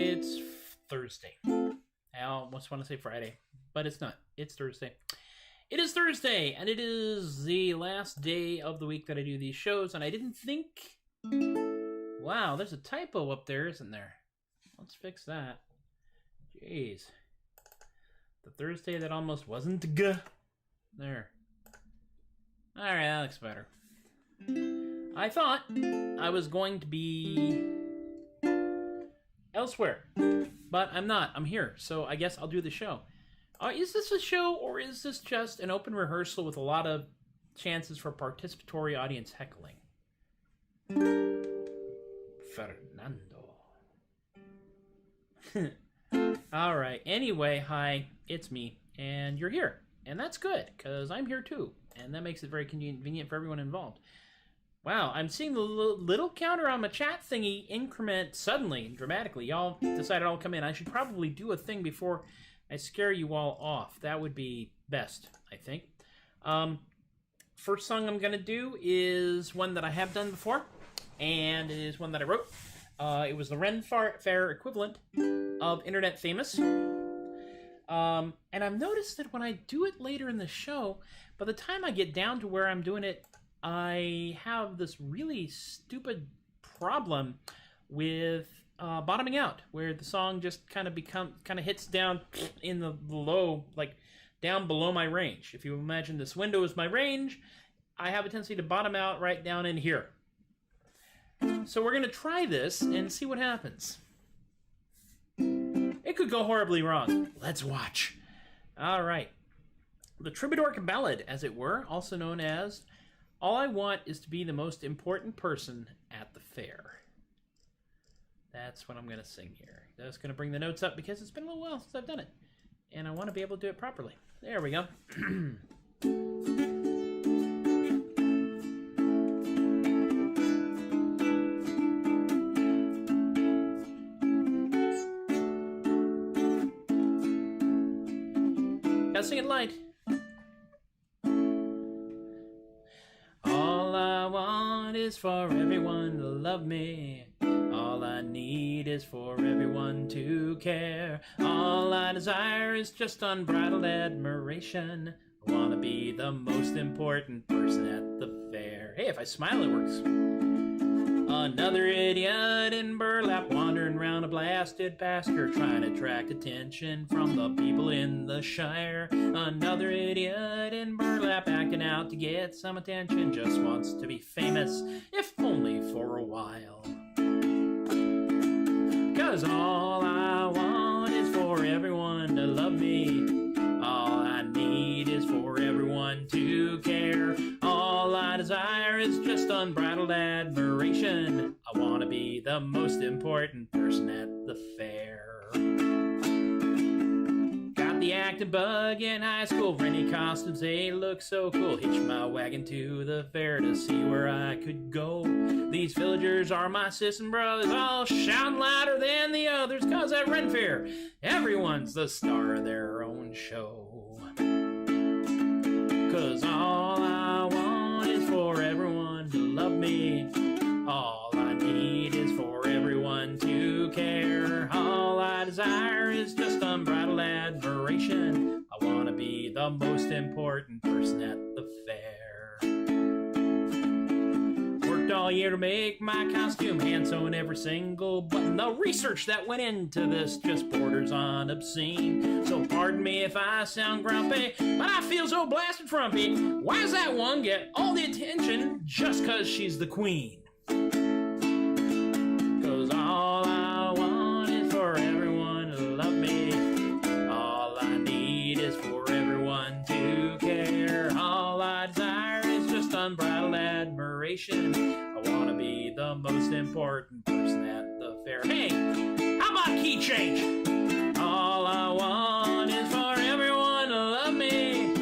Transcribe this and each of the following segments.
It's Thursday. I almost want to say Friday, but it's not. It's Thursday. It is Thursday, and it is the last day of the week that I do these shows, and I didn't think... Wow, there's a typo up there, isn't there? Let's fix that. Jeez. The Thursday that almost wasn't G. There. Alright, that looks better. I thought I was going to be elsewhere, but I'm not. I'm here, so I guess I'll do the show. Is this a show, or is this just an open rehearsal with a lot of chances for participatory audience heckling? Fernando. Alright, anyway, hi, it's me, and you're here. And that's good, because I'm here too, and that makes it very convenient for everyone involved. Wow, I'm seeing the little counter on my chat thingy increment suddenly, dramatically. Y'all decided I'll come in. I should probably do a thing before I scare you all off. That would be best, I think. First song I'm going to do is one that I have done before, and it is one that I wrote. It was the Ren Fair equivalent of Internet Famous. And I've noticed that when I do it later in the show, by the time I get down to where I'm doing it, I have this really stupid problem with bottoming out, where the song just kind of hits down in the low, like down below my range. If you imagine this window is my range, I have a tendency to bottom out right down in here. So we're going to try this and see what happens. It could go horribly wrong. Let's watch. All right. The Troubadork Ballad, as it were, also known as All I Want Is to Be the Most Important Person at the Fair. That's what I'm going to sing here. Just going to bring the notes up because it's been a little while since I've done it. And I want to be able to do it properly. There we go. Gotta sing it light. All I want is for everyone to love me. All I need is for everyone to care. All I desire is just unbridled admiration. I want to be the most important person at the fair. Hey, if I smile, it works. Another idiot in burlap wandering round a blasted pasture, trying to attract attention from the people in the shire. Another idiot in burlap acting out to get some attention, just wants to be famous, if only for a while. 'Cause all I want is for everyone to love me. All I need is for everyone to care. All I desire is just unbridled admiration. I want to be the most important person at the fair. Got the acting bug in high school. Rennie costumes, they look so cool. Hitch my wagon to the fair to see where I could go. These villagers are my sis and brothers, all shouting louder than the others. 'Cause at Ren Fair, everyone's the star of their own show. 'Cause all I want is for everyone to love me. All I need is for everyone to care. All I desire is just unbridled admiration. I want to be the most important person at the fair. Worked all year to make my costume, hand sewing every single button. The research that went into this just borders on obscene. So pardon me if I sound grumpy, but I feel so blasted frumpy. Why does that one get all the attention just 'cause she's the queen? 'Cause all I want is for everyone to love me. All I need is for everyone to care. All I desire is just unbridled admiration. I want to be the most important person at the fair. Hey, how about a key change? All I want is for everyone to love me.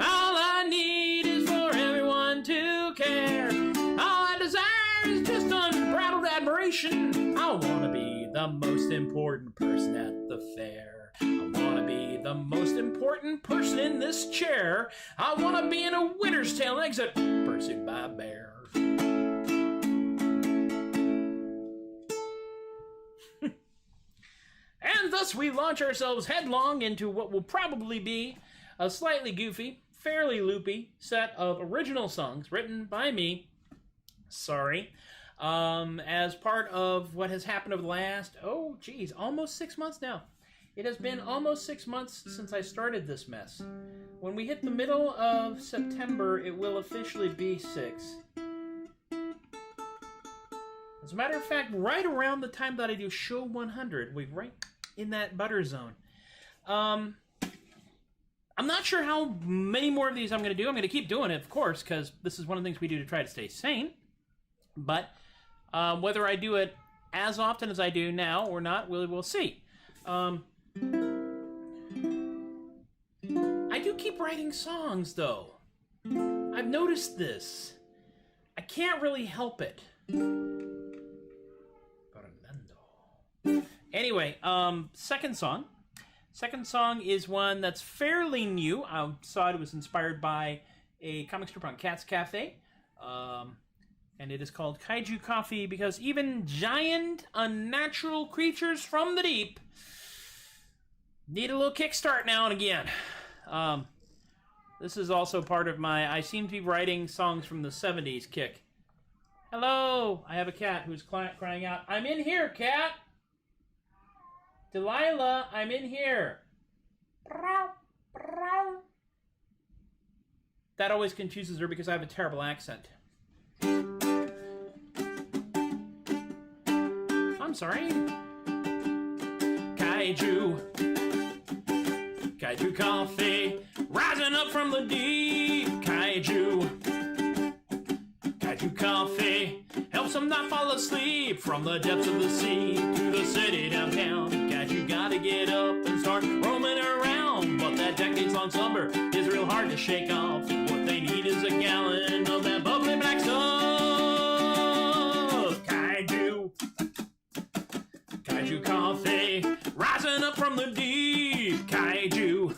All I need is for everyone to care. All I desire is just unbridled admiration. I want to be the most important person at the fair. I want to be the most important person in this chair. I want to be in a winter's tail exit pursued by a bear. thus we launch ourselves headlong into what will probably be a slightly goofy, fairly loopy set of original songs written by me. Sorry. As part of what has happened over the last, almost 6 months now. It has been almost 6 months since I started this mess. When we hit the middle of September, it will officially be 6. As a matter of fact, right around the time that I do show 100, we're right in that butter zone. I'm not sure how many more of these I'm going to do. I'm going to keep doing it, of course, because this is one of the things we do to try to stay sane. But whether I do it as often as I do now or not, we'll see. I do keep writing songs, though. I've noticed this. I can't really help it. Anyway, second song. Second song is one that's fairly new. I saw it was inspired by a comic strip on Cat's Cafe. And it is called Kaiju Coffee because even giant, unnatural creatures from the deep need a little kickstart now and again. This is also part of my I seem to be writing songs from the 70s kick. Hello! I have a cat who's crying out, I'm in here, cat! Delilah, I'm in here! That always confuses her because I have a terrible accent. I'm sorry. Kaiju coffee, rising up from the deep. Kaiju coffee, helps them not fall asleep. From the depths of the sea to the city downtown. Kaiju gotta get up and start roaming around. But that decades-long slumber is real hard to shake off. What they need is a gallon of that bubbly black stuff. Kaiju coffee, rising up from the deep. Kaiju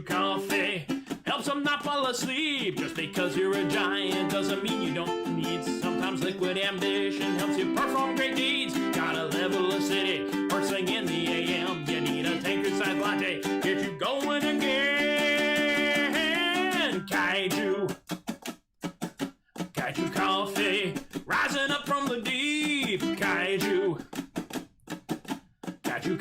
coffee, helps them not fall asleep. Just because you're a giant doesn't mean you don't need. Sometimes liquid ambition helps you perform great deeds. Gotta level a city first thing in the AM. You need a tanker-sized latte, get you going again. Kaiju coffee, rising up from the deep. Kaiju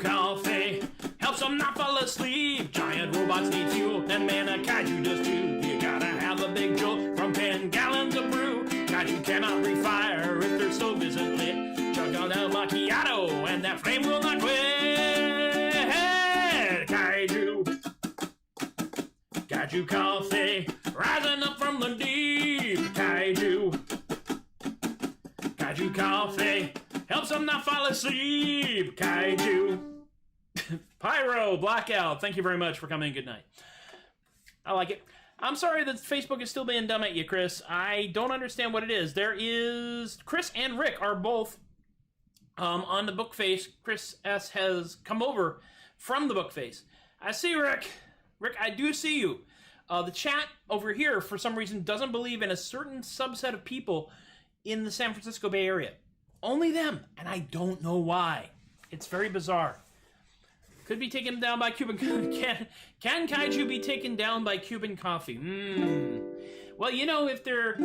coffee, helps them not fall asleep. Giant robots need fuel, and man, a kaiju does too. You gotta have a big jolt from 10 gallons of brew. Kaiju cannot refire if their stove isn't lit. Chug on a macchiato, and that flame will not quit. Kaiju coffee, rising up from the deep. Kaiju coffee, helps them not fall asleep. Kaiju. Pyro, Blackout, thank you very much for coming. Good night. I like it. I'm sorry that Facebook is still being dumb at you, Chris. I don't understand what it is. There is... Chris and Rick are both on the book face. Chris S. has come over from the book face. I see Rick. Rick, I do see you. The chat over here, for some reason, doesn't believe in a certain subset of people in the San Francisco Bay Area. Only them, and I don't know why. It's very bizarre. Could be taken down by Cuban... Can Kaiju be taken down by Cuban coffee? Well, you know, if they're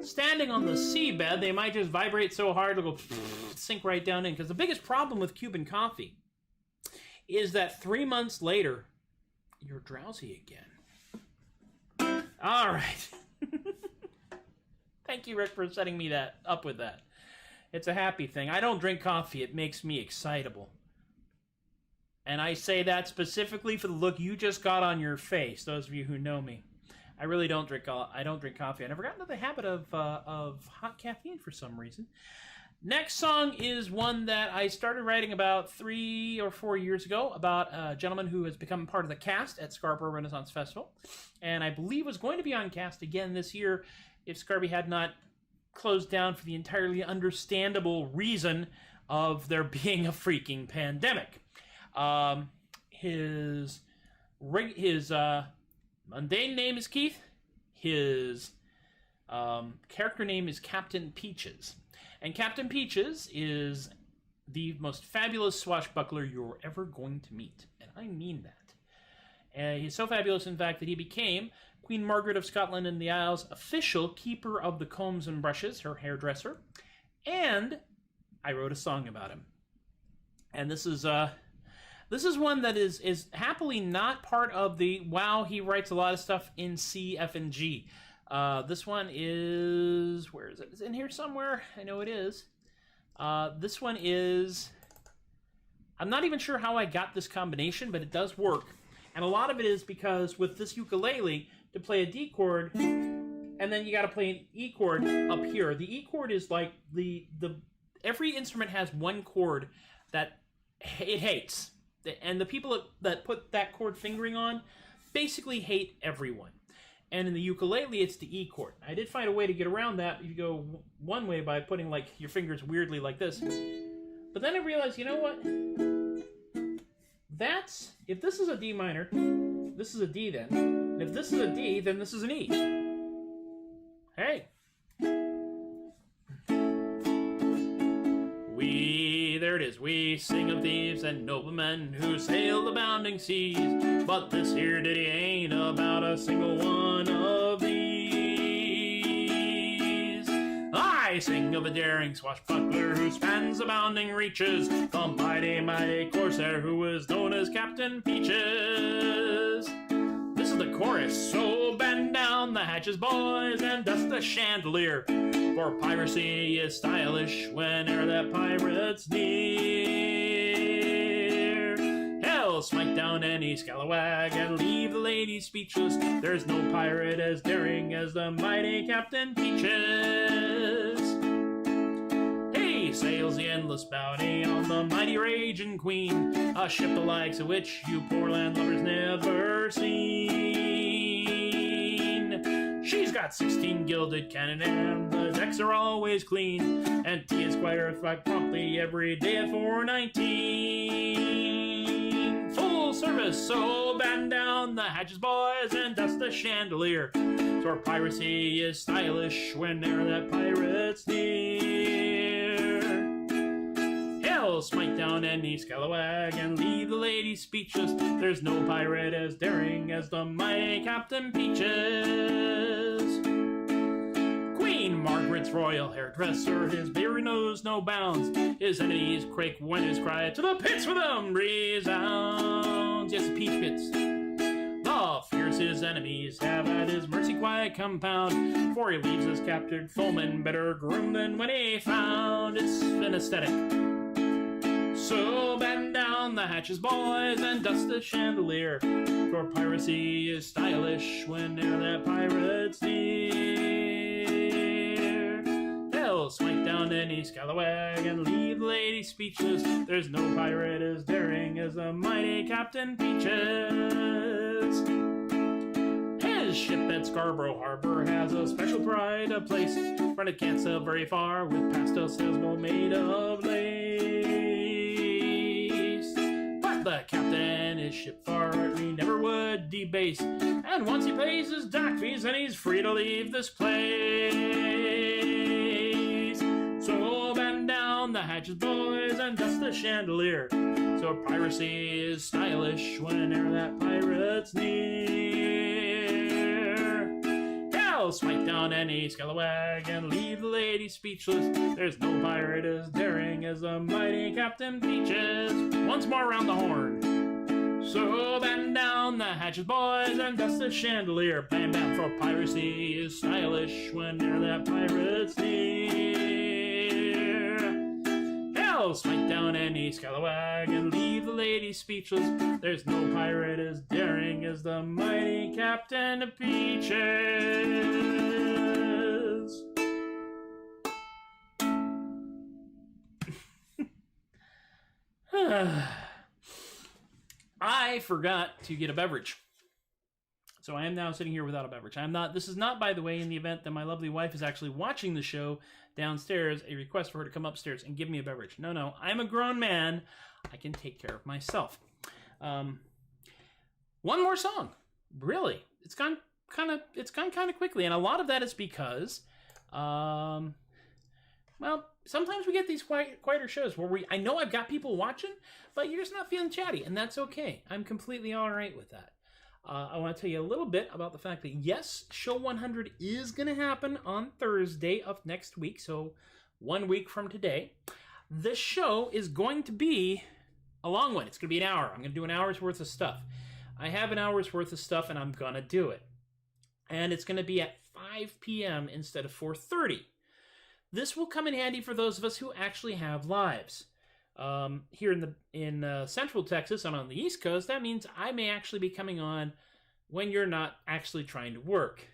standing on the seabed, they might just vibrate so hard it'll go sink right down in. Because the biggest problem with Cuban coffee is that 3 months later, you're drowsy again. All right. Thank you, Rick, for setting me up with that. It's a happy thing. I don't drink coffee. It makes me excitable. And I say that specifically for the look you just got on your face, those of you who know me. I really don't drink coffee. I never got into the habit of hot caffeine for some reason. Next song is one that I started writing about 3 or 4 years ago about a gentleman who has become part of the cast at Scarborough Renaissance Festival. And I believe was going to be on cast again this year if Scarby had not closed down for the entirely understandable reason of there being a freaking pandemic. His mundane name is Keith. His character name is Captain Peaches. And Captain Peaches is the most fabulous swashbuckler you're ever going to meet. And I mean that. And he's so fabulous, in fact, that he became Queen Margaret of Scotland and the Isles' official keeper of the combs and brushes, her hairdresser. And I wrote a song about him. And this is one that is happily not part of the, wow, he writes a lot of stuff in C, F, and G. This one is, where is it? It's in here somewhere. I know it is. This one is, I'm not even sure how I got this combination, but it does work. And a lot of it is because with this ukulele, to play a D chord, and then you got to play an E chord up here. The E chord is like every instrument has one chord that it hates. And the people that put that chord fingering on basically hate everyone. And in the ukulele, it's the E chord. I did find a way to get around that. You go one way by putting like your fingers weirdly like this. But then I realized, you know what? If this is a D minor, this is a D then. And if this is a D, then this is an E. Hey. There it is. We sing of thieves and noblemen who sail the bounding seas. But this here ditty ain't about a single one of these. I sing of a daring swashbuckler who spans the bounding reaches, the mighty corsair who was known as Captain Peaches. This is the chorus. So bend down the hatches, boys, and dust the chandelier, for piracy is stylish whene'er that pirate's near. Hell, smite down any scalawag and leave the ladies speechless. There's no pirate as daring as the mighty Captain Peaches. Hey, sails the endless bounty on the mighty Raging Queen, a ship the likes of which you poor landlubbers never seen. She's got 16 gilded cannon and the decks are always clean, and tea is quite earth-like promptly every day at 4:19. Full service, so batten down the hatches, boys, and dust the chandelier, for piracy is stylish whene'er that pirate's near. Hell, smite down any scalawag and leave the ladies speechless. There's no pirate as daring as the mighty Captain Peaches. Queen Margaret's royal hairdresser, his beery nose no bounds. His enemies quake when his cry, "To the pits with them!" resounds. Yes, the peach pits. The fierce his enemies have at his mercy quiet compound, for he leaves his captured foeman better groomed than when he found. It's an aesthetic. So batten down the hatches, boys, and dust the chandelier, for piracy is stylish whene'er that pirate's near. Hell, smite down any scalawag and leave the lady speechless. There's no pirate as daring as the mighty Captain Peaches. His ship at Scarborough Harbor has a special pride of place, for it can't sail very far with pastel sails well made of lace. But the captain is ship far, he never would debase, and once he pays his dock fees, then he's free to leave this place. So batten down the hatches, boys, and dust the chandelier, so piracy is stylish whene'er that pirate's near. Hell, smite down any scalawag and leave the lady speechless. There's no pirate as daring as the mighty Captain Peaches. Once more round the horn. So batten down the hatches, boys, and dust the chandelier. Bam, bam, for piracy is stylish whene'er that pirate's near. Hell, smite down any scalawag and leave the lady speechless. There's no pirate as daring as the mighty Captain Peaches. I forgot to get a beverage. So I am now sitting here without a beverage. This is not, by the way, in the event that my lovely wife is actually watching the show downstairs, a request for her to come upstairs and give me a beverage. No, I'm a grown man. I can take care of myself. One more song. Really. It's gone kind of quickly, and a lot of that is because, well, sometimes we get these quieter shows where I know I've got people watching, but you're just not feeling chatty, and that's okay. I'm completely all right with that. I want to tell you a little bit about the fact that, yes, Show 100 is going to happen on Thursday of next week, so 1 week from today. This show is going to be a long one. It's going to be an hour. I'm going to do an hour's worth of stuff. I have an hour's worth of stuff, and I'm going to do it. And it's going to be at 5 p.m. instead of 4:30. This will come in handy for those of us who actually have lives. Here in Central Texas and on the East Coast, that means I may actually be coming on when you're not actually trying to work.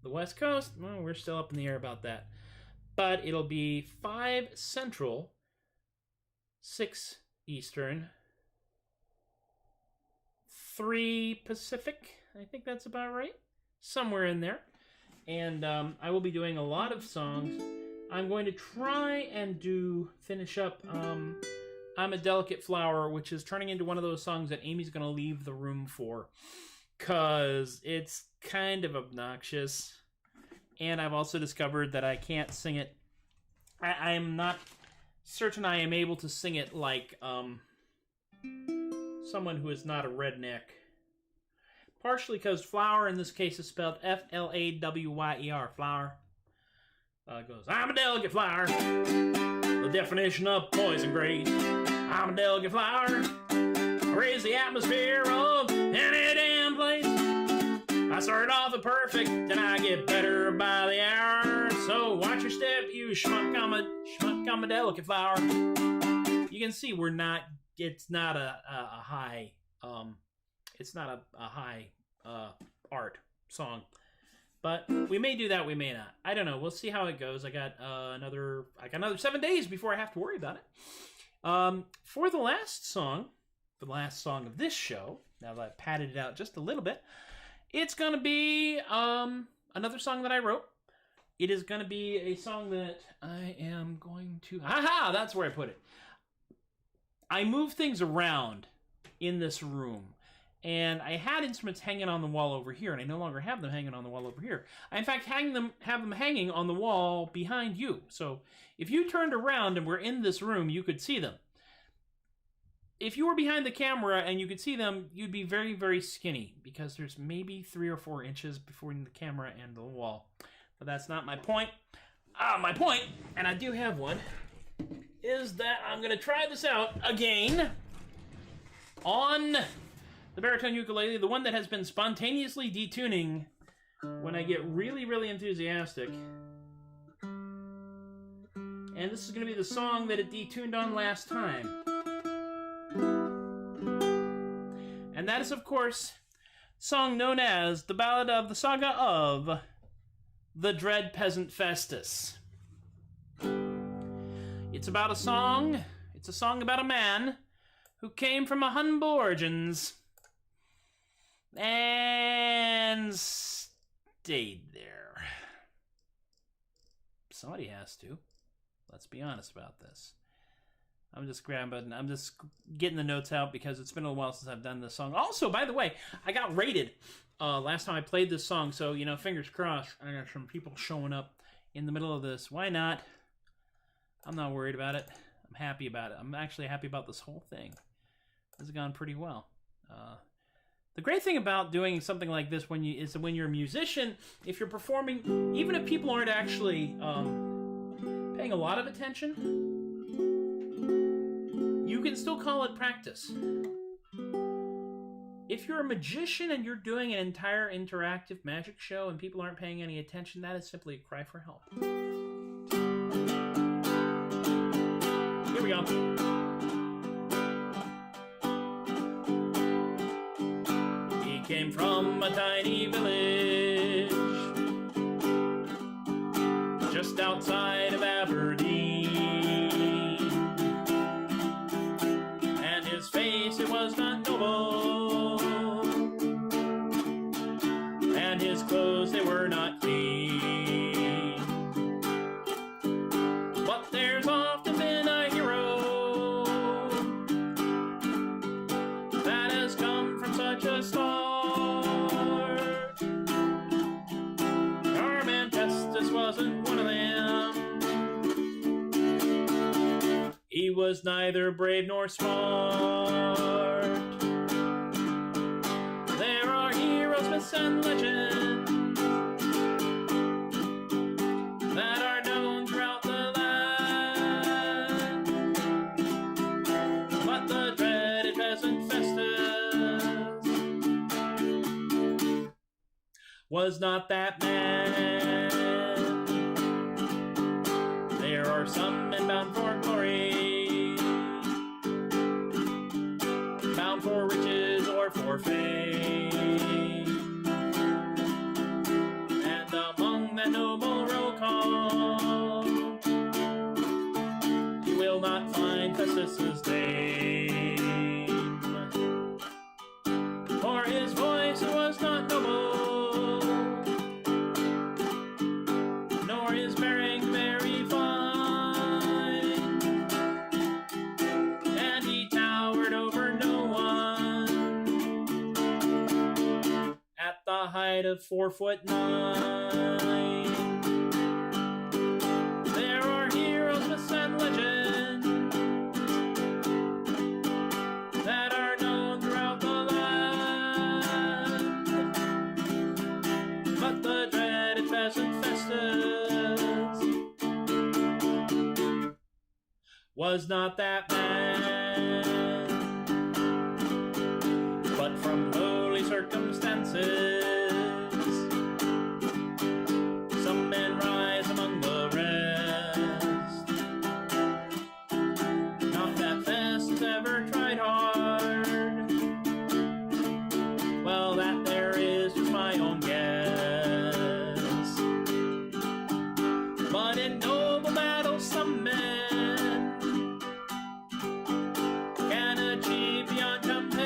The West Coast, well, we're still up in the air about that. But it'll be 5 Central, 6 Eastern, 3 Pacific. I think that's about right. Somewhere in there. And I will be doing a lot of songs. I'm going to try and finish up I'm a Delicate Flower, which is turning into one of those songs that Amy's going to leave the room for, because it's kind of obnoxious. And I've also discovered that I can't sing it. I'm not certain I am able to sing it like someone who is not a redneck. Partially because flower in this case is spelled F-L-A-W-Y-E-R, flower. It goes, I'm a delicate flower, the definition of poison grace. I'm a delicate flower, I raise the atmosphere of any damn place. I started off with perfect, and I get better by the hour. So watch your step, you schmuck, I'm a delicate flower. You can see it's not a high, it's not a high art song. But we may do that, we may not. I don't know. We'll see how it goes. I got another 7 days before I have to worry about it. For the last song of this show, now that I've padded it out just a little bit, it's going to be another song that I wrote. It is going to be a song that I am going to... Aha! That's where I put it. I move things around in this room. And I had instruments hanging on the wall over here, and I no longer have them hanging on the wall over here. I, in fact, have them hanging on the wall behind you. So if you turned around and were in this room, you could see them. If you were behind the camera and you could see them, you'd be very, very skinny, because there's maybe 3 or 4 inches between the camera and the wall. But that's not my point. My point, and I do have one, is that I'm going to try this out again on the baritone ukulele, the one that has been spontaneously detuning when I get really, really enthusiastic. And this is going to be the song that it detuned on last time. And that is, of course, a song known as the Ballad of the Saga of the Dread Peasant Festus. It's about a song about a man who came from a humble origins and stayed there. Somebody has to. Let's be honest about this. I'm just getting the notes out because it's been a while since I've done this song. Also, by the way, I got rated last time I played this song, so, fingers crossed, I got some people showing up in the middle of this. Why not? I'm not worried about it. I'm happy about it. I'm actually happy about this whole thing. This has gone pretty well. The great thing about doing something like this is when you're a musician, if you're performing, even if people aren't actually paying a lot of attention, you can still call it practice. If you're a magician and you're doing an entire interactive magic show and people aren't paying any attention, that is simply a cry for help. Here we go. Came from a tiny village just outside of Aberdeen, and his face, it was not noble, and his clothes, they were not clean, but there's often been a hero that has come from such a star. Wasn't one of them. was neither brave nor smart. There are heroes, myths, and legends that are known throughout the land. But the dreaded peasant Festus was not that man. There are some men bound for glory, bound for riches or for fame, and among that noble roll call you will not find Festus's name, for his voice was not noble, nor his bearing very fine, and he towered over no one at the height of 4'9". There are heroes, myths, and legends that are known throughout the land, but the dreaded peasant Festus was not that man. But from lowly circumstances some men rise among the rest. Not that Festus ever tried hard, well, that there is just my own guess. But in noble battles some men can achieve beyond compare.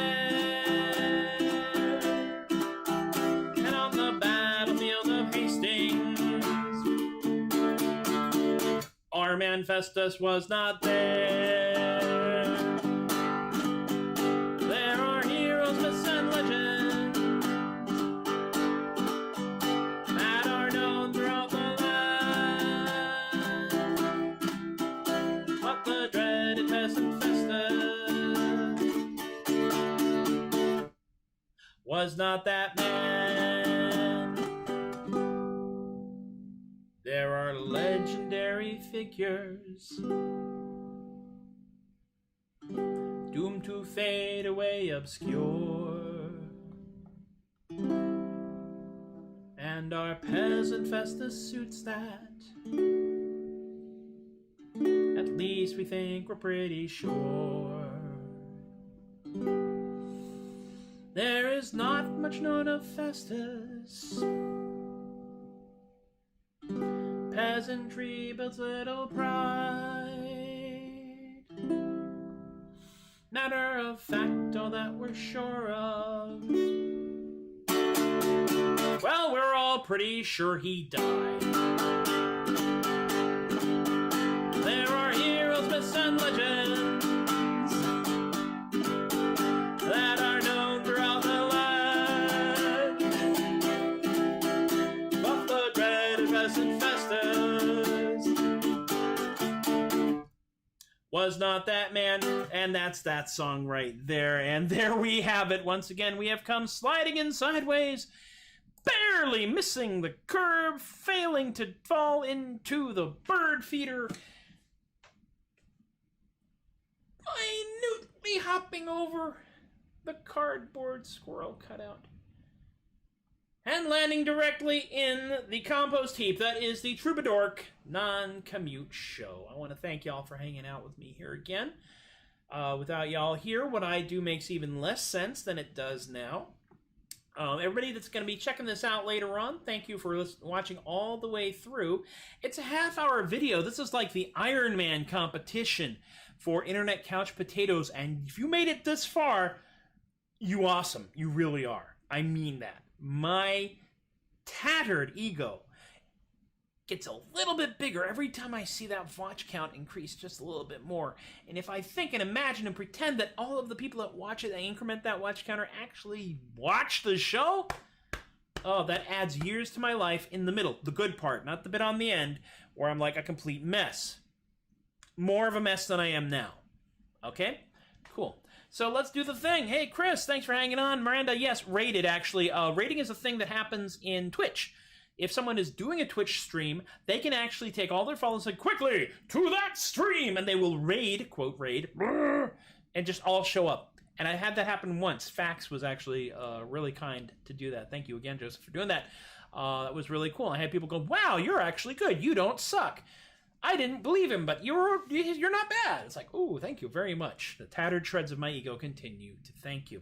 And on the battlefield of Hastings, our man Festus was not there. There are heroes, myths, and legends that are known throughout the land, but the dreaded peasant Festus was not that man. There are legendary figures doomed to fade away obscure, and our peasant Festus suits that. At least we think we're pretty sure. There is not much known of Festus. Peasantry builds little pride. Matter of fact, all that we're sure of, well, we're all pretty sure he died. There are heroes, myths, and legends that are known throughout the land, but the dreaded peasant Festus was not that man. And that's that song right there. And there we have it. Once again, we have come sliding in sideways, barely missing the curb, failing to fall into the bird feeder, minutely hopping over the cardboard squirrel cutout, and landing directly in the compost heap. That is the Troubadork Non-Commute Show. I want to thank y'all for hanging out with me here again. Without y'all here, what I do makes even less sense than it does now. Everybody that's going to be checking this out later on, thank you for watching all the way through. It's a half-hour video. This is like the Iron Man competition for Internet Couch Potatoes, and if you made it this far, you awesome. You really are. I mean that. My tattered ego gets a little bit bigger every time I see that watch count increase just a little bit more. And if I think and imagine and pretend that all of the people that watch it, they increment that watch counter, actually watch the show, oh, that adds years to my life in the middle. The good part, not the bit on the end, where I'm like a complete mess. More of a mess than I am now. Okay? Cool. So let's do the thing. Hey, Chris, thanks for hanging on. Miranda, yes, rated, actually. Rating is a thing that happens in Twitch. If someone is doing a Twitch stream, they can actually take all their followers and say, quickly, to that stream! And they will raid, quote, raid, and just all show up. And I had that happen once. Fax was actually really kind to do that. Thank you again, Joseph, for doing that. That was really cool. I had people go, wow, you're actually good. You don't suck. I didn't believe him, but you're not bad. It's like, oh, thank you very much. The tattered shreds of my ego continue to thank you.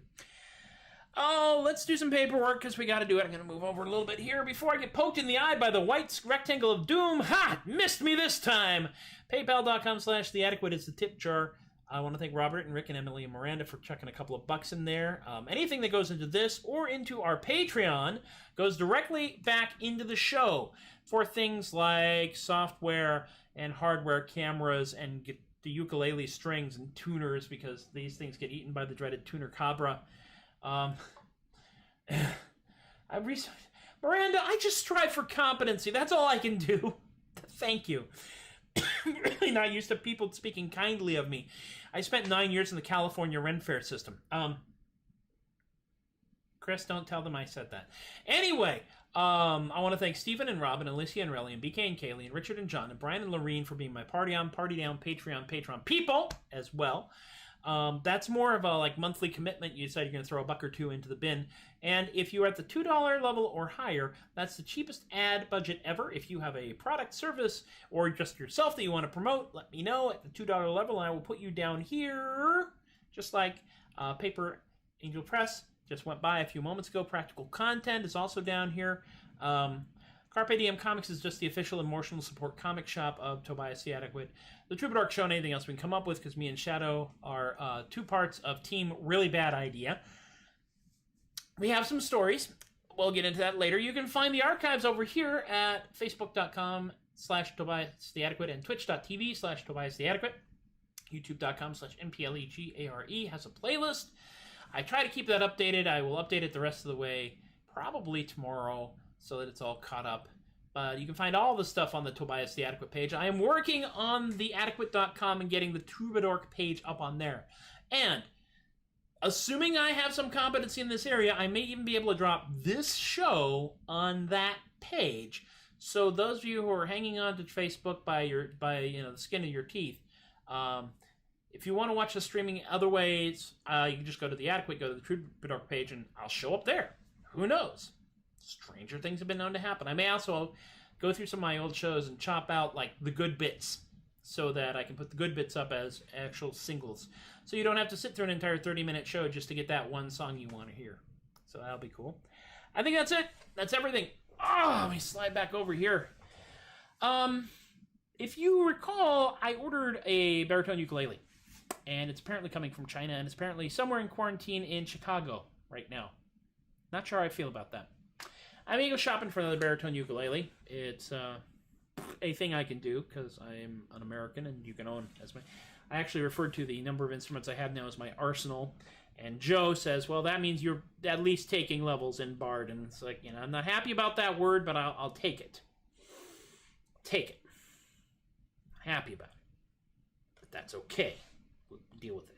Oh, let's do some paperwork, because we got to do it. I'm going to move over a little bit here before I get poked in the eye by the white rectangle of doom. Ha! Missed me this time! PayPal.com/theadequate is the tip jar. I want to thank Robert and Rick and Emily and Miranda for chucking a couple of bucks in there. Anything that goes into this or into our Patreon goes directly back into the show for things like software and hardware, cameras, and get the ukulele strings and tuners, because these things get eaten by the dreaded tuner cabra. Miranda, I just strive for competency. That's all I can do. Thank you. I'm really not used to people speaking kindly of me. I spent 9 years in the California rent fair system. Chris, don't tell them I said that. Anyway, I want to thank Stephen and Robin, Alicia and Relly, and BK and Kaylee, and Richard and John, and Brian and Lorene for being my Party On, Party Down, Patreon people as well. That's more of a monthly commitment. You decide you're going to throw a buck or two into the bin. And if you're at the $2 level or higher, that's the cheapest ad budget ever. If you have a product, service, or just yourself that you want to promote, let me know at the $2 level, and I will put you down here, just like Paper Angel Press just went by a few moments ago. Practical Content is also down here. Carpe Diem Comics is just the official emotional support comic shop of Tobias the Adequate. The Troubadork Show and anything else we can come up with, because me and Shadow are two parts of Team Really Bad Idea. We have some stories. We'll get into that later. You can find the archives over here at facebook.com/Tobias the Adequate and twitch.tv/Tobias the Adequate. youtube.com/NPLEGARE has a playlist. I try to keep that updated. I will update it the rest of the way, probably tomorrow, so that it's all caught up. But you can find all the stuff on the Tobias the Adequate page. I am working on theadequate.com and getting the Troubadork page up on there. And assuming I have some competency in this area, I may even be able to drop this show on that page. So those of you who are hanging on to Facebook by the skin of your teeth, if you want to watch the streaming other ways, you can just go to the Adequate, go to the Troubadork page, and I'll show up there. Who knows? Stranger things have been known to happen. I may also go through some of my old shows and chop out the good bits, so that I can put the good bits up as actual singles. So you don't have to sit through an entire 30-minute show just to get that one song you want to hear. So that'll be cool. I think that's it. That's everything. Oh, let me slide back over here. If you recall, I ordered a baritone ukulele. And it's apparently coming from China, and it's apparently somewhere in quarantine in Chicago right now. Not sure how I feel about that. I may go shopping for another baritone ukulele. It's a thing I can do, because I am an American, and you can own as my... I actually referred to the number of instruments I have now as my arsenal, and Joe says, well, that means you're at least taking levels in Bard, and it's like, I'm not happy about that word, but I'll take it. Take it. I'm happy about it. But that's okay. We'll deal with it.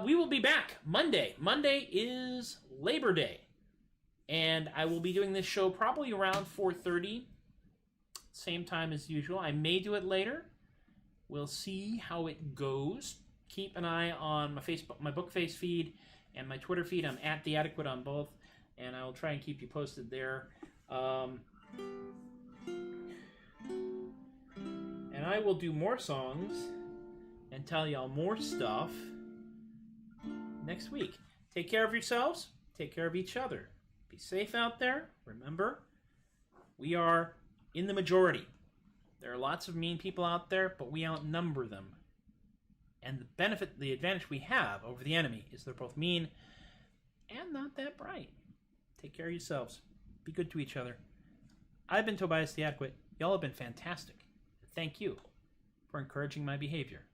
We will be back Monday. Monday is Labor Day, and I will be doing this show probably around 4:30, same time as usual. I may do it later. We'll see how it goes. Keep an eye on my Facebook, my Bookface feed, and my Twitter feed. I'm at The Adequate on both, and I'll try and keep you posted there. And I will do more songs and tell y'all more stuff next week. Take care of yourselves. Take care of each other. Be safe out there. Remember, we are in the majority. There are lots of mean people out there, but we outnumber them. And the advantage we have over the enemy is they're both mean and not that bright. Take care of yourselves. Be good to each other. I've been Tobias the Adequate. Y'all have been fantastic. Thank you for encouraging my behavior.